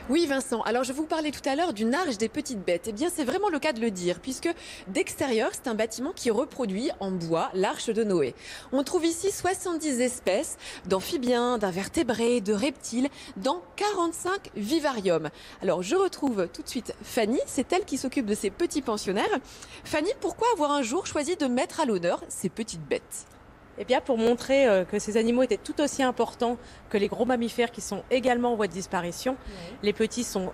Oui Vincent, alors je vous parlais tout à l'heure d'une arche des petites bêtes. Eh bien c'est vraiment le cas de le dire, puisque d'extérieur c'est un bâtiment qui reproduit en bois l'arche de Noé. On trouve ici 70 espèces d'amphibiens, d'invertébrés, de reptiles, dans 45 vivariums. Alors je retrouve tout de suite Fanny, c'est elle qui s'occupe de ces petits pensionnaires. Fanny, pourquoi avoir un jour choisi de mettre à l'honneur ces petites bêtes ? Eh bien, pour montrer que ces animaux étaient tout aussi importants que les gros mammifères qui sont également en voie de disparition. Les petits sont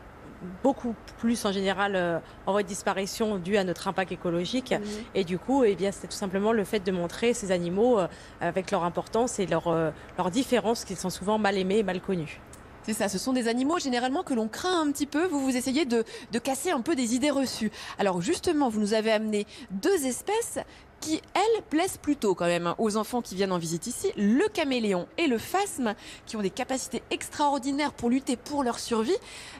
beaucoup plus en général en voie de disparition dû à notre impact écologique. Et du coup, eh bien, c'est tout simplement le fait de montrer ces animaux avec leur importance et leur différence, qu'ils sont souvent mal aimés et mal connus. C'est ça, ce sont des animaux généralement que l'on craint un petit peu. Vous essayez de casser un peu des idées reçues. Alors justement, vous nous avez amené deux espèces qui, elles, plaisent plutôt quand même aux enfants qui viennent en visite ici. Le caméléon et le phasme, qui ont des capacités extraordinaires pour lutter pour leur survie.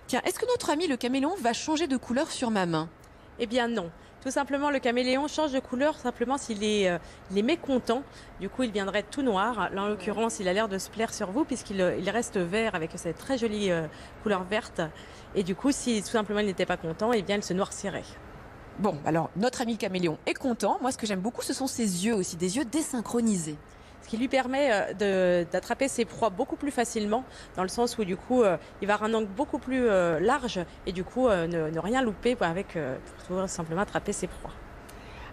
Tiens, est-ce que notre ami le caméléon va changer de couleur sur ma main ? Eh bien non. Tout simplement, le caméléon change de couleur simplement s'il est mécontent. Du coup, il viendrait tout noir. Là, en l'occurrence, il a l'air de se plaire sur vous puisqu'il reste vert avec cette très jolie couleur verte. Et du coup, si tout simplement il n'était pas content, eh bien, il se noircirait. Bon, alors notre ami le caméléon est content. Moi, ce que j'aime beaucoup, ce sont ses yeux aussi, des yeux désynchronisés. Ce qui lui permet d'attraper ses proies beaucoup plus facilement, dans le sens où du coup, il va avoir un angle beaucoup plus large et du coup, ne rien louper pour simplement attraper ses proies.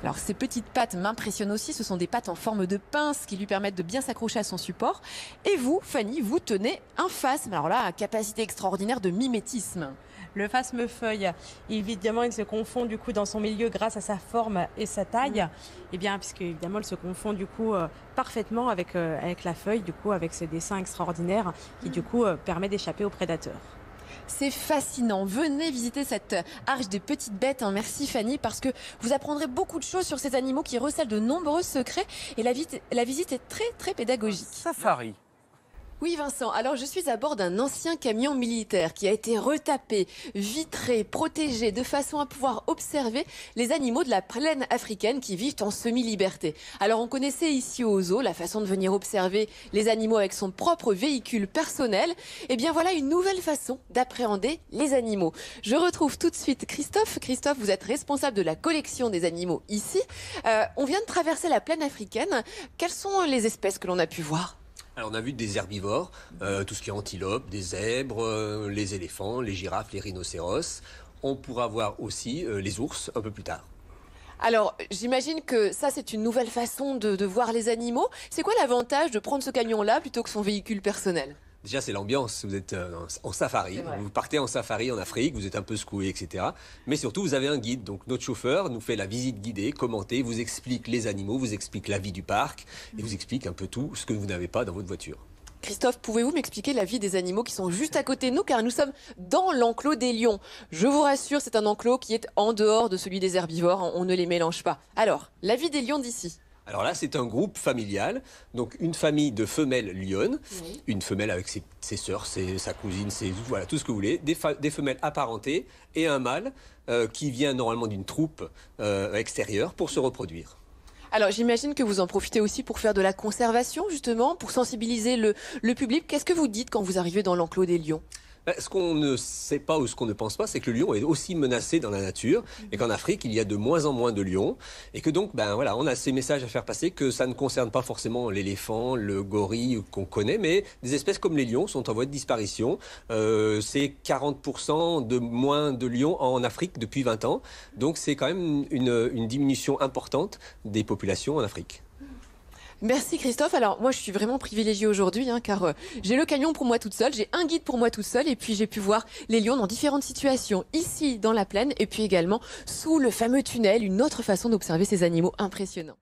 Alors ces petites pattes m'impressionnent aussi, ce sont des pattes en forme de pince qui lui permettent de bien s'accrocher à son support. Et vous, Fanny, vous tenez un phasme, alors là, capacité extraordinaire de mimétisme. Le phasme-feuille, évidemment, il se confond du coup dans son milieu grâce à sa forme et sa taille. Et bien, puisque évidemment, il se confond du coup parfaitement avec la feuille, du coup, avec ses dessins extraordinaires qui du coup permet d'échapper aux prédateurs. C'est fascinant. Venez visiter cette arche des petites bêtes. Merci Fanny, parce que vous apprendrez beaucoup de choses sur ces animaux qui recèlent de nombreux secrets. Et la visite est très pédagogique. Safari. Oui Vincent, alors je suis à bord d'un ancien camion militaire qui a été retapé, vitré, protégé de façon à pouvoir observer les animaux de la plaine africaine qui vivent en semi-liberté. Alors on connaissait ici au zoo la façon de venir observer les animaux avec son propre véhicule personnel. Et bien voilà une nouvelle façon d'appréhender les animaux. Je retrouve tout de suite Christophe. Christophe, vous êtes responsable de la collection des animaux ici. On vient de traverser la plaine africaine. Quelles sont les espèces que l'on a pu voir ? Alors on a vu des herbivores, tout ce qui est antilopes, des zèbres, les éléphants, les girafes, les rhinocéros. On pourra voir aussi les ours un peu plus tard. Alors, j'imagine que ça, c'est une nouvelle façon de voir les animaux. C'est quoi l'avantage de prendre ce camion-là plutôt que son véhicule personnel ? Déjà, c'est l'ambiance. Vous êtes en safari. Vous partez en safari en Afrique, vous êtes un peu secoué, etc. Mais surtout, vous avez un guide. Donc, notre chauffeur nous fait la visite guidée, commenté, vous explique les animaux, vous explique la vie du parc et vous explique un peu tout ce que vous n'avez pas dans votre voiture. Christophe, pouvez-vous m'expliquer la vie des animaux qui sont juste à côté de nous, car nous sommes dans l'enclos des lions. Je vous rassure, c'est un enclos qui est en dehors de celui des herbivores, on ne les mélange pas. Alors, la vie des lions d'ici. Alors là, c'est un groupe familial, donc une famille de femelles lionnes, une femelle avec ses sœurs, sa cousine, voilà, tout ce que vous voulez, des femelles apparentées et un mâle qui vient normalement d'une troupe extérieure pour se reproduire. Alors j'imagine que vous en profitez aussi pour faire de la conservation, justement, pour sensibiliser le public. Qu'est-ce que vous dites quand vous arrivez dans l'enclos des lions ? Ce qu'on ne sait pas ou ce qu'on ne pense pas, c'est que le lion est aussi menacé dans la nature et qu'en Afrique, il y a de moins en moins de lions et que donc, voilà, on a ces messages à faire passer que ça ne concerne pas forcément l'éléphant, le gorille qu'on connaît, mais des espèces comme les lions sont en voie de disparition. C'est 40% de moins de lions en Afrique depuis 20 ans. Donc c'est quand même une diminution importante des populations en Afrique. Merci Christophe. Alors moi je suis vraiment privilégiée aujourd'hui car j'ai le camion pour moi toute seule, j'ai un guide pour moi toute seule et puis j'ai pu voir les lions dans différentes situations ici dans la plaine et puis également sous le fameux tunnel, une autre façon d'observer ces animaux impressionnants.